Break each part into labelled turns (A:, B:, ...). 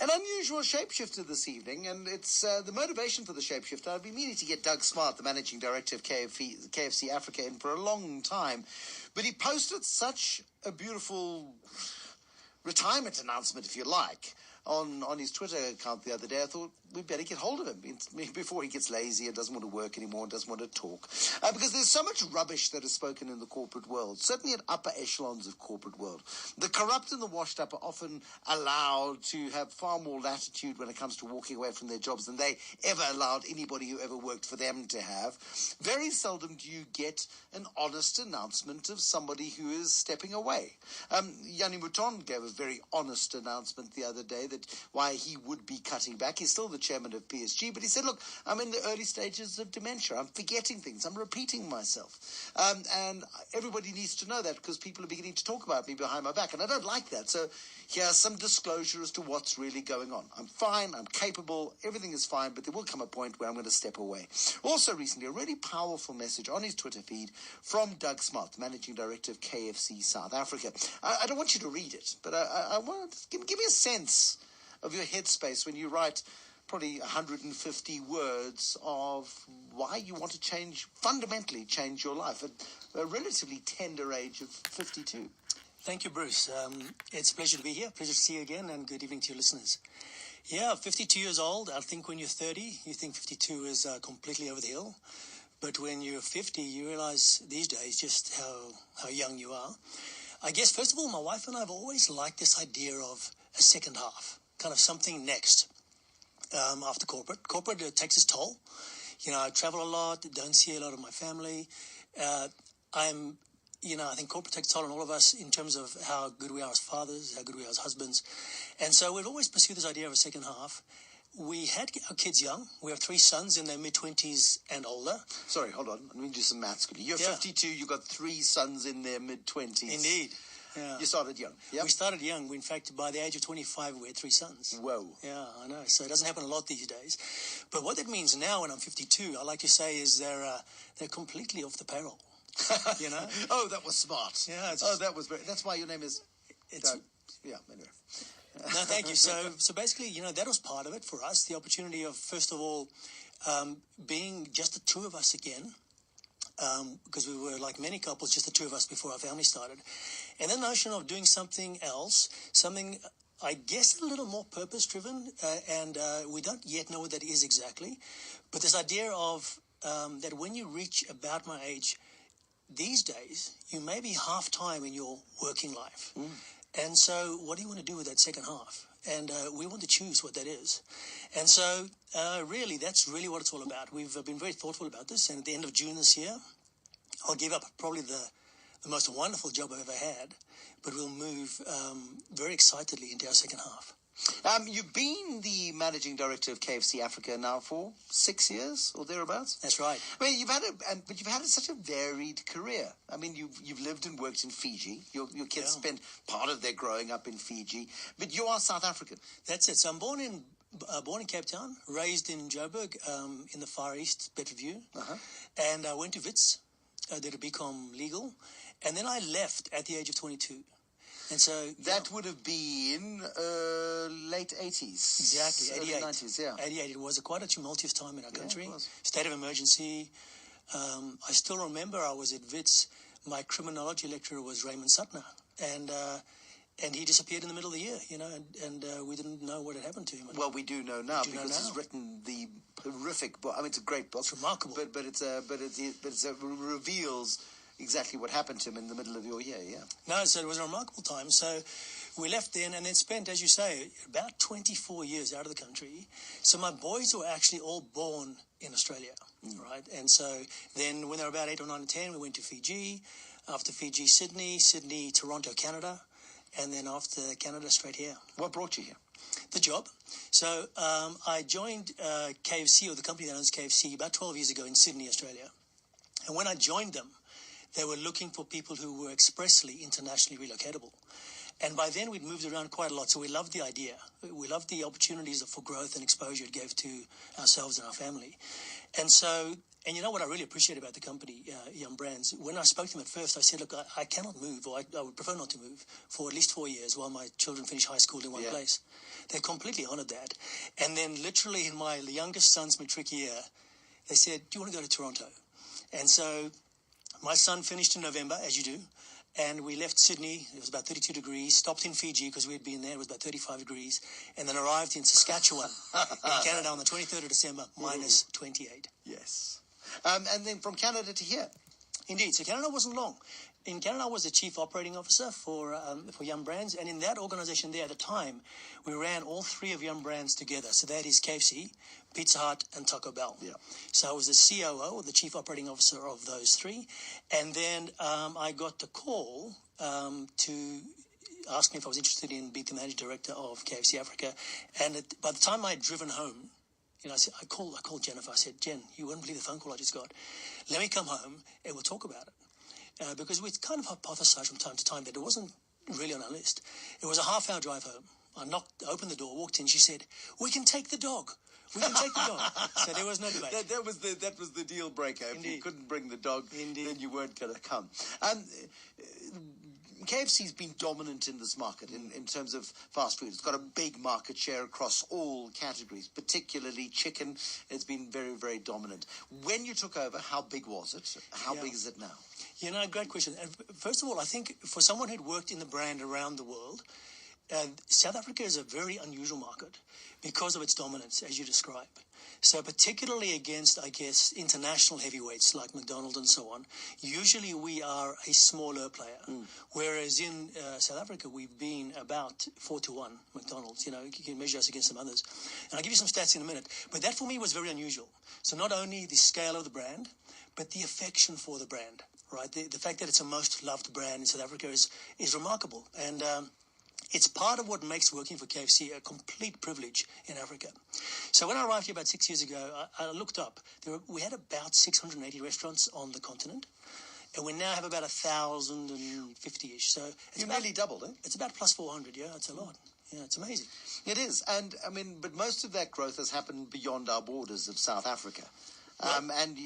A: An unusual shapeshifter this evening, and it's the motivation for the shapeshifter. I've been meaning to get Doug Smart, the managing director of KFC Africa, in for a long time, but he posted such a beautiful retirement announcement, if you like, on his Twitter account the other day. I thought we'd better get hold of him before he gets lazy and doesn't want to work anymore and doesn't want to talk. Because there's so much rubbish that is spoken in the corporate world, certainly at upper echelons of corporate world. The corrupt and the washed up are often allowed to have far more latitude when it comes to walking away from their jobs than they ever allowed anybody who ever worked for them to have. Very seldom do you get an honest announcement of somebody who is stepping away. Yanni Mouton gave a very honest announcement the other day that why he would be cutting back. He's still the chairman of PSG, but he said, look, I'm in the early stages of dementia. I'm forgetting things. I'm repeating myself. And everybody needs to know that because people are beginning to talk about me behind my back, and I don't like that. So here's some disclosure as to what's really going on. I'm fine. I'm capable. Everything is fine, but there will come a point where I'm going to step away. Also recently, a really powerful message on his Twitter feed from Doug Smart, the managing director of KFC South Africa. I don't want you to read it, but I want to give me a sense of your headspace when you write probably 150 words of why you want to fundamentally change your life at a relatively tender age of 52.
B: Thank you, Bruce. It's a pleasure to be here. Pleasure to see you again, and good evening to your listeners. Yeah, 52 years old. I think when you're 30, you think 52 is completely over the hill. But when you're 50, you realize these days just how young you are. I guess, first of all, my wife and I have always liked this idea of a second half, kind of something next after corporate. Corporate takes its toll. You know, I travel a lot, don't see a lot of my family. I think corporate takes a toll on all of us in terms of how good we are as fathers, how good we are as husbands. And so we've always pursued this idea of a second half. We had our kids young. We have 3 sons in their mid-20s and older.
A: Sorry, hold on. Let me do some maths quickly. You're 52, you've got 3 sons in their mid-20s.
B: Indeed. Yeah.
A: You started young. Yep.
B: We started young. In fact, by the age of 25, we had 3 sons.
A: Whoa.
B: Yeah, I know. So it doesn't happen a lot these days. But what that means now when I'm 52, I like to say is they're completely off the payroll. You know?
A: Oh, that was smart.
B: Yeah.
A: That's why your name is Doug. Yeah, anyway.
B: No, thank you. So basically, that was part of it for us, the opportunity of, first of all, being just the 2 of us again, because we were, like many couples, just the 2 of us before our family started. And then the notion of doing something else, something, I guess, a little more purpose-driven, and we don't yet know what that is exactly. But this idea of that when you reach about my age, these days, you may be half-time in your working life. Mm. And so what do you want to do with that second half? And we want to choose what that is. And so really, that's really what it's all about. We've been very thoughtful about this. And at the end of June this year, I'll give up probably the most wonderful job I've ever had. But we'll move very excitedly into our second half.
A: You've been the managing director of KFC Africa now for 6 years or thereabouts.
B: That's right.
A: I mean, you've had such a varied career. I mean, you've lived and worked in Fiji. Your kids spent part of their growing up in Fiji, but you are South African.
B: That's it. So I'm born in Cape Town, raised in Joburg, in the Far East, Bedfordview, and I went to Wits, did a BCom legal, and then I left at the age of 22. And so
A: that would have been late 80s.
B: Exactly, 88.
A: Early 90s, yeah.
B: 88. It was quite a tumultuous time in our country.
A: It was.
B: State of emergency. I still remember I was at Wits. My criminology lecturer was Raymond Sutner. And he disappeared in the middle of the year, and we didn't know what had happened to him.
A: Well, we do know now because he's written the horrific book. I mean, it's a great book.
B: It's remarkable.
A: But it reveals exactly what happened to him in the middle of your year, yeah.
B: No, so it was a remarkable time. So we left then and then spent, as you say, about 24 years out of the country. So my boys were actually all born in Australia, right? And so then when they were about 8 or 9 or 10, we went to Fiji. After Fiji, Sydney, Toronto, Canada. And then after Canada, straight here.
A: What brought you here?
B: The job. So I joined KFC, or the company that owns KFC, about 12 years ago in Sydney, Australia. And when I joined them, they were looking for people who were expressly internationally relocatable. And by then, we'd moved around quite a lot, so we loved the idea. We loved the opportunities for growth and exposure it gave to ourselves and our family. And so, and you know what I really appreciate about the company, Yum Brands, when I spoke to them at first, I said, look, I cannot move, or I would prefer not to move for at least 4 years while my children finish high school in one place. They completely honored that. And then literally in my youngest son's matric year, they said, do you want to go to Toronto? And so my son finished in November, as you do, and we left Sydney. It was about 32 degrees, stopped in Fiji because we had been there. It was about 35 degrees, and then arrived in Saskatchewan in Canada on the 23rd of December, minus 28.
A: Yes. And then from Canada to here.
B: Indeed. So Canada wasn't long. In Canada, I was the chief operating officer for Yum Brands, and in that organization there at the time, we ran all three of Yum Brands together. So that is KFC, Pizza Hut, and Taco Bell. Yeah. So I was the COO, or the chief operating officer of those three, and then I got the call to ask me if I was interested in being the managing director of KFC Africa, and by the time I had driven home, I called Jennifer. I said, Jen, you wouldn't believe the phone call I just got. Let me come home and we'll talk about it. Because we kind of hypothesized from time to time that it wasn't really on our list. It was a half-hour drive home. I opened the door, walked in. She said, we can take the dog. We can take the dog. So there was no debate.
A: That was the deal breaker.
B: Indeed.
A: If you couldn't bring the dog,
B: Indeed.
A: Then you weren't going to come. KFC's been dominant in this market in terms of fast food. It's got a big market share across all categories, particularly chicken. It's been very, very dominant. When you took over, how big was it? How big is it now?
B: Great question. First of all, I think for someone who'd worked in the brand around the world, South Africa is a very unusual market because of its dominance, as you describe. So particularly against, I guess, international heavyweights like McDonald's and so on, usually we are a smaller player. Whereas in South Africa, we've been about 4-1 McDonald's. You can measure us against some others. And I'll give you some stats in a minute. But that for me was very unusual. So not only the scale of the brand, but the affection for the brand, right? The fact that it's a most loved brand in South Africa is remarkable. And it's part of what makes working for KFC a complete privilege in Africa. So when I arrived here about 6 years ago, I looked up. We had about 680 restaurants on the continent, and we now have about 1,050-ish. So
A: you nearly doubled, eh?
B: It's about plus 400, yeah. It's a lot. Yeah, it's amazing.
A: It is. And, but most of that growth has happened beyond our borders of South Africa. And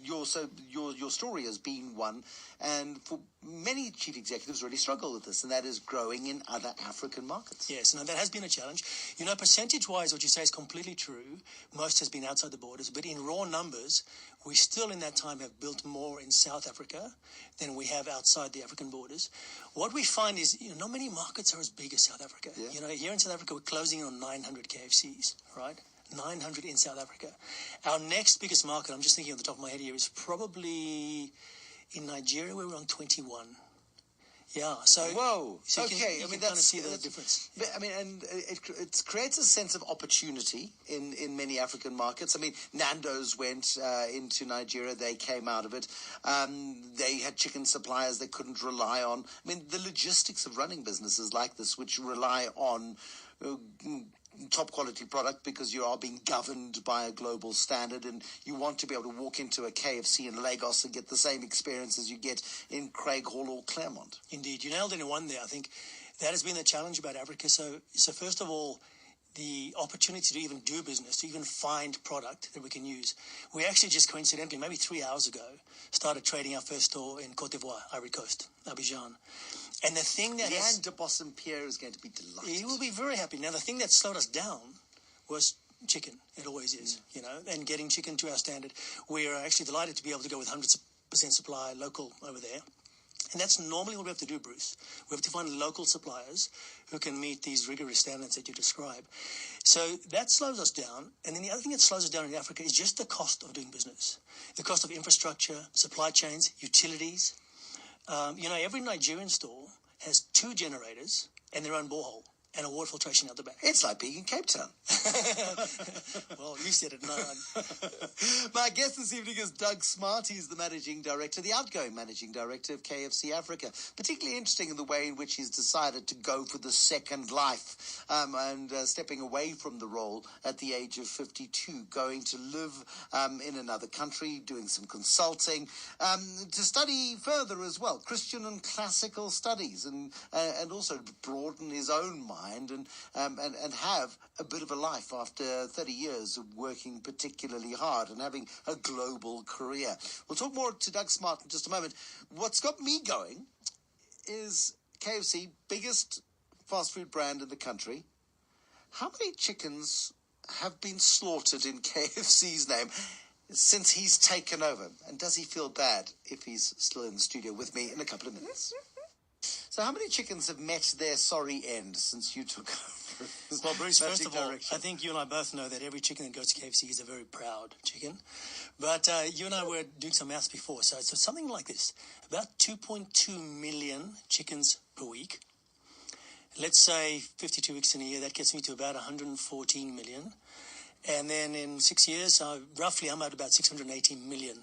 A: your story has been one, and for many chief executives really struggle with this, and that is growing in other African markets.
B: Yes, that has been a challenge. Percentage-wise, what you say is completely true. Most has been outside the borders, but in raw numbers, we still in that time have built more in South Africa than we have outside the African borders. What we find is, not many markets are as big as South Africa. Yeah. Here in South Africa, we're closing in on 900 KFCs, right? 900 in South Africa. Our next biggest market, I'm just thinking on the top of my head here, is probably in Nigeria, where we're on 21. Yeah, so...
A: Whoa,
B: so
A: okay.
B: You can kind of see the difference.
A: But, and it creates a sense of opportunity in many African markets. Nando's went into Nigeria. They came out of it. They had chicken suppliers they couldn't rely on. The logistics of running businesses like this, which rely on... top quality product because you are being governed by a global standard, and you want to be able to walk into a KFC in Lagos and get the same experience as you get in Craighall or Claremont.
B: Indeed, you nailed it in one there. I think that has been the challenge about Africa. So first of all, the opportunity to even do business, to even find product that we can use. We actually just coincidentally, maybe 3 hours ago, started trading our first store in Côte d'Ivoire, Ivory Coast, Abidjan. And the thing that
A: Leanne de Bossem-Pierre is going to be delighted.
B: He will be very happy. Now, the thing that slowed us down was chicken. It always is, and getting chicken to our standard. We are actually delighted to be able to go with 100% supply local over there. And that's normally what we have to do, Bruce. We have to find local suppliers who can meet these rigorous standards that you describe. So that slows us down. And then the other thing that slows us down in Africa is just the cost of doing business. The cost of infrastructure, supply chains, utilities. Every Nigerian store has 2 generators and their own borehole. and a water filtration out the back.
A: It's like being in Cape Town.
B: Well, you said it. No.
A: My guest this evening is Doug Smart. He's the managing director, the outgoing managing director of KFC Africa. Particularly interesting in the way in which he's decided to go for the second life and stepping away from the role at the age of 52, going to live in another country, doing some consulting, to study further as well, Christian and classical studies, and also broaden his own mind and have a bit of a life after 30 years of working particularly hard and having a global career. We'll talk more to Doug Smart in just a moment. What's got me going is KFC, biggest fast food brand in the country. How many chickens have been slaughtered in KFC's name since he's taken over? And does he feel bad if he's still in the studio with me in a couple of minutes? So how many chickens have met their sorry end since you took over?
B: Well, Bruce, first of all, I think you and I both know that every chicken that goes to KFC is a very proud chicken. But you and I were doing some maths before, so it's something like this. About 2.2 million chickens per week. Let's say 52 weeks in a year, that gets me to about 114 million. And then in 6 years, roughly I'm at about 618 million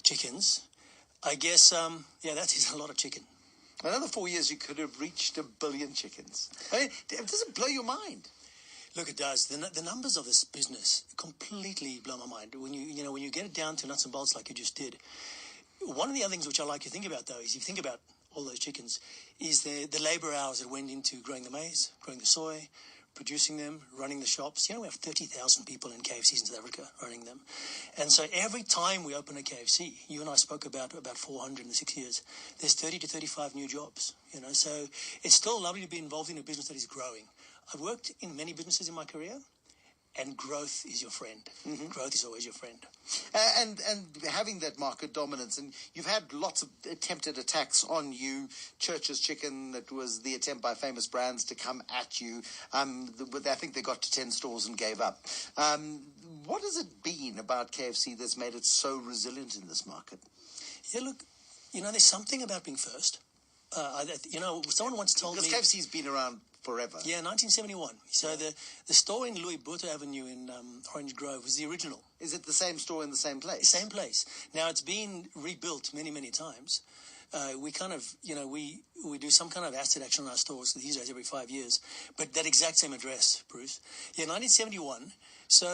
B: chickens. I guess, that is a lot of chicken.
A: Another 4 years, you could have reached 1 billion chickens. I mean, does it blow your mind?
B: Look, it does. The numbers of this business completely blow my mind. When you get it down to nuts and bolts like you just did. One of the other things which I like to think about, though, is if you think about all those chickens, is the labour hours that went into growing the maize, growing the soy, producing them, running the shops. We have 30,000 people in KFCs in South Africa running them. And so every time we open a KFC, you and I spoke about 400 in the 6 years, there's 30 to 35 new jobs, So it's still lovely to be involved in a business that is growing. I've worked in many businesses in my career, and growth is your friend. Mm-hmm. Growth is always your friend.
A: And having that market dominance, and you've had lots of attempted attacks on you. Church's Chicken, that was the attempt by Famous Brands to come at you. I think they got to 10 stores and gave up. What has it been about KFC that's made it so resilient in this market?
B: Yeah, look, there's something about being first. Someone once told me...
A: Because KFC's been around forever.
B: Yeah, 1971. So the store in Louis Botha Avenue in Orange Grove was the original.
A: Is it the same store in the same place?
B: Same place. Now, it's been rebuilt many, many times. We kind of, we do some kind of asset action on our stores these days every 5 years. But that exact same address, Bruce. Yeah, 1971. So,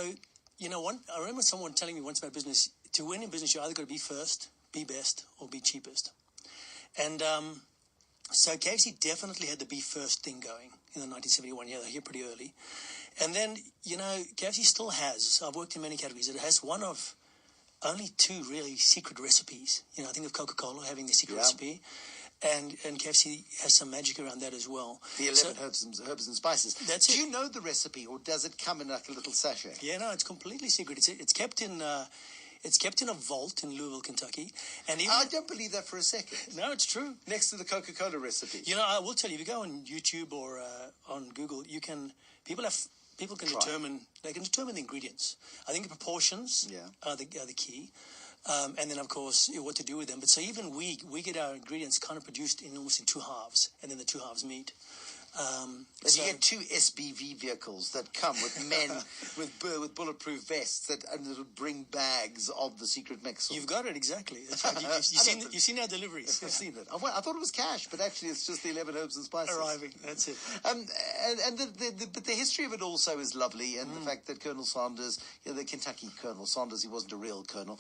B: I remember someone telling me once about business, to win in business, you either got to be first, be best, or be cheapest. And so KFC definitely had the be first thing going in the 1971. Yeah, they're here pretty early. And then, KFC still has, I've worked in many categories, it has one of only two really secret recipes. I think of Coca-Cola having the secret recipe. And KFC has some magic around that as well.
A: The 11 herbs and spices.
B: That's it.
A: Do you know the recipe, or does it come in like a little sachet?
B: Yeah, no, it's completely secret. It's kept in a vault in Louisville, Kentucky. And even,
A: I don't believe that for a second.
B: No, it's true.
A: Next to the Coca-Cola recipe.
B: I will tell you, if you go on YouTube or on Google, people can determine the ingredients. I think the proportions are the key. And then, of course, what to do with them. But so even we get our ingredients kind of produced almost in two halves, and then the two halves meet.
A: You get two SBV vehicles that come with men with bulletproof vests that bring bags of the secret mix.
B: You've got it, exactly. That's right. You've seen our deliveries.
A: I've seen it. I thought it was cash, but actually it's just the 11 herbs and spices.
B: Arriving, that's it.
A: But the history of it also is lovely, and the fact that Colonel Sanders, the Kentucky Colonel Sanders, he wasn't a real colonel,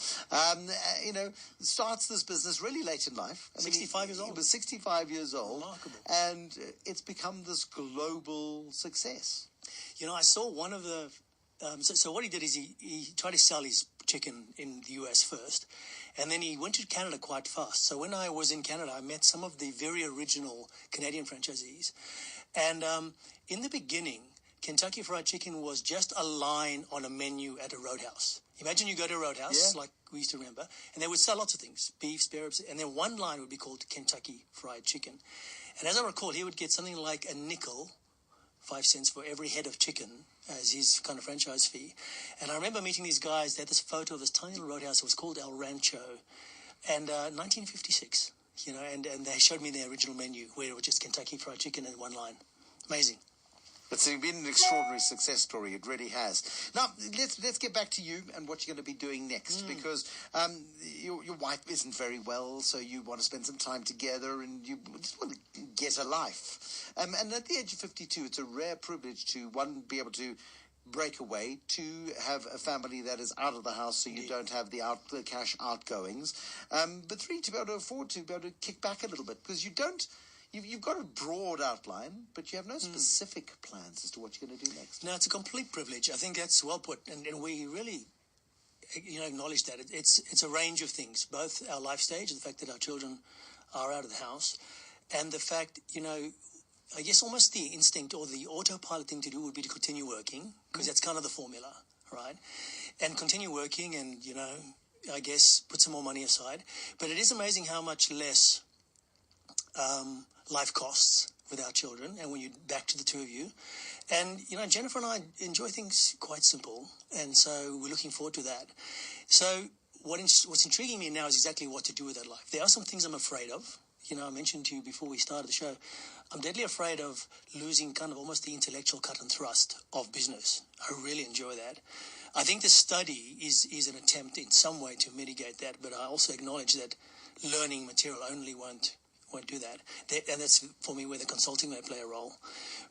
A: starts this business really late in life.
B: 65 years old.
A: He was 65 years old.
B: Remarkable.
A: And it's become this global success.
B: I saw one of the... So what he did is he tried to sell his chicken in the US first, and then he went to Canada quite fast. So when I was in Canada, I met some of the very original Canadian franchisees. And in the beginning, Kentucky Fried Chicken was just a line on a menu at a roadhouse. Imagine you go to a roadhouse, like we used to remember, and they would sell lots of things, beef, spare ribs, and then one line would be called Kentucky Fried Chicken. And as I recall, he would get something like a nickel, 5 cents for every head of chicken as his kind of franchise fee. And I remember meeting these guys. They had this photo of this tiny little roadhouse. It was called El Rancho. And 1956, and they showed me their original menu where it was just Kentucky Fried Chicken in one line. Amazing.
A: It's been an extraordinary success story. It really has. Now, let's get back to you and what you're going to be doing next, because your wife isn't very well, so you want to spend some time together and you just want to get a life. And at the age of 52, it's a rare privilege to, one, be able to break away, two, have a family that is out of the house so you don't have the cash outgoings, but three, to be able to afford to be able to kick back a little bit, because you've got a broad outline, but you have no specific plans as to what you're going to do next.
B: No, it's a complete privilege. I think that's well put, and we really, acknowledge that it's a range of things, both our life stage, the fact that our children are out of the house, and the fact, I guess almost the instinct or the autopilot thing to do would be to continue working, because that's kind of the formula, right? And continue working and, I guess put some more money aside. But it is amazing how much less life costs with our children, and when you're back to the two of you. And, Jennifer and I enjoy things quite simple, and so we're looking forward to that. So what's intriguing me now is exactly what to do with that life. There are some things I'm afraid of. I mentioned to you before we started the show, I'm deadly afraid of losing kind of almost the intellectual cut and thrust of business. I really enjoy that. I think the study is an attempt in some way to mitigate that, but I also acknowledge that learning material only won't do that. And that's, for me, where the consulting may play a role.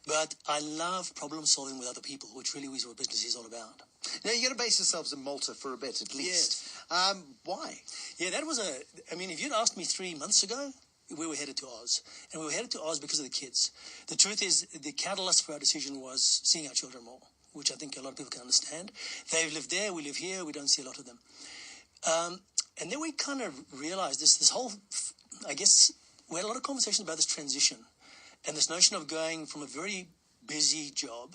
B: But I love problem solving with other people, which really is what business is all about.
A: Now, you're going to base yourselves in Malta for a bit, at least.
B: Yes.
A: Why?
B: Yeah, if you'd asked me 3 months ago, we were headed to Oz. And we were headed to Oz because of the kids. The truth is, the catalyst for our decision was seeing our children more, which I think a lot of people can understand. They've lived there, we live here, we don't see a lot of them. And then we kind of realized this whole, I guess, we had a lot of conversations about this transition and this notion of going from a very busy job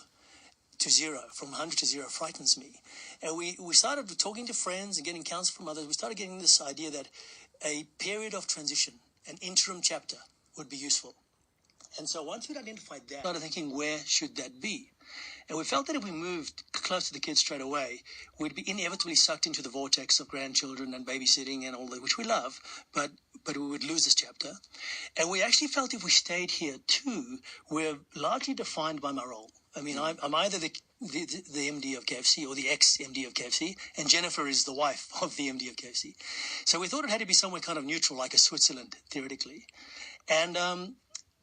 B: to zero, from 100 to zero, frightens me. And we started talking to friends and getting counsel from others. We started getting this idea that a period of transition, an interim chapter, would be useful. And so once we'd identified that, we started thinking, where should that be? And we felt that if we moved close to the kids straight away, we'd be inevitably sucked into the vortex of grandchildren and babysitting and all that, which we love, but we would lose this chapter. And we actually felt if we stayed here too, we're largely defined by my role. I mean, I'm either the MD of KFC or the ex-MD of KFC, and Jennifer is the wife of the MD of KFC. So we thought it had to be somewhere kind of neutral, like a Switzerland, theoretically. And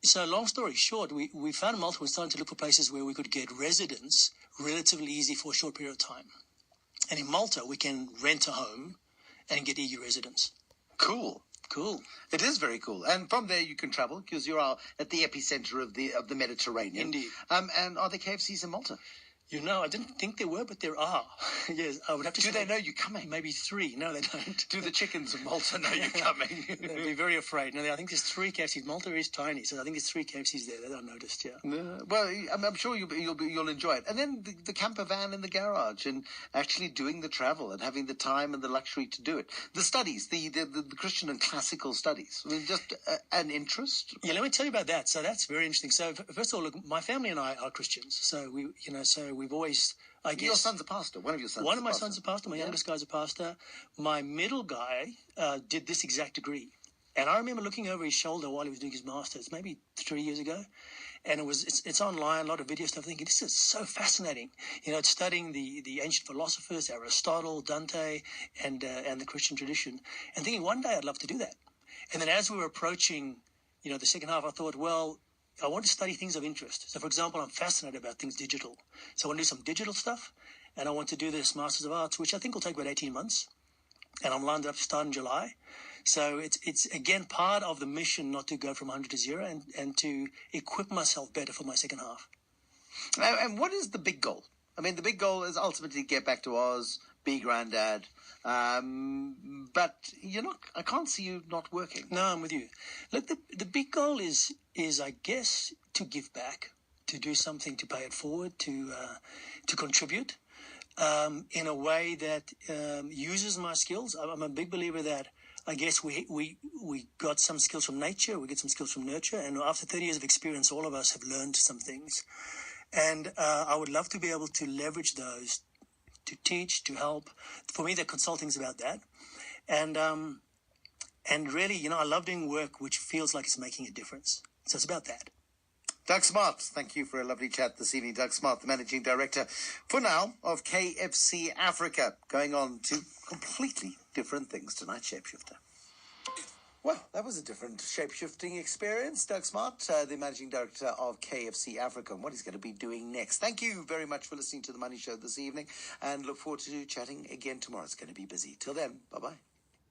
B: so long story short, we found Malta. We started to look for places where we could get residence relatively easy for a short period of time. And in Malta, we can rent a home and get EU residence.
A: Cool. It is very cool. And from there you can travel, because you're at the epicenter of the Mediterranean.
B: Indeed.
A: And are there KFCs in Malta?
B: I didn't think there were, but there are. Yes, I would have to.
A: Do they know you're coming?
B: Maybe 3. No, they don't.
A: Do the chickens of Malta know you're coming?
B: They'd be very afraid. No, I think there's 3 KFCs. Malta is tiny, so I think there's 3 KFCs there that I noticed. Yeah.
A: Well, I'm sure you'll enjoy it. And then the camper van in the garage, and actually doing the travel and having the time and the luxury to do it. The studies, the Christian and classical studies. I mean, just an interest.
B: Yeah, let me tell you about that. So that's very interesting. So first of all, look, my family and I are Christians. So we've always, I guess.
A: Your son's a pastor. One of my
B: son's a pastor. My youngest guy's a pastor. My middle guy did this exact degree. And I remember looking over his shoulder while he was doing his master's, maybe 3 years ago. And it's online, a lot of video stuff, thinking, this is so fascinating. It's studying the ancient philosophers, Aristotle, Dante, and the Christian tradition. And thinking, one day I'd love to do that. And then as we were approaching, the second half, I thought, well, I want to study things of interest. So, for example, I'm fascinated about things digital. So I want to do some digital stuff, and I want to do this Masters of Arts, which I think will take about 18 months. And I'm lined up to start in July. So it's again, part of the mission not to go from 100 to 0 and to equip myself better for my second half.
A: And what is the big goal? I mean, the big goal is ultimately get back to Oz, be granddad. But I can't see you not working.
B: No, I'm with you. Look, the big goal is I guess to give back, to do something to pay it forward, to contribute in a way that uses my skills. I'm a big believer that I guess we got some skills from nature, we get some skills from nurture, and after 30 years of experience, all of us have learned some things. And I would love to be able to leverage those to teach, to help. For me, the consulting is about that. And really, I love doing work which feels like it's making a difference. So it's about that.
A: Doug Smart, thank you for a lovely chat this evening. Doug Smart, the Managing Director, for now, of KFC Africa. Going on to completely different things tonight, Shapeshifter. Well, that was a different shape-shifting experience. Doug Smart, the Managing Director of KFC Africa, and what he's going to be doing next. Thank you very much for listening to The Money Show this evening, and look forward to chatting again tomorrow. It's going to be busy. Till then, bye-bye.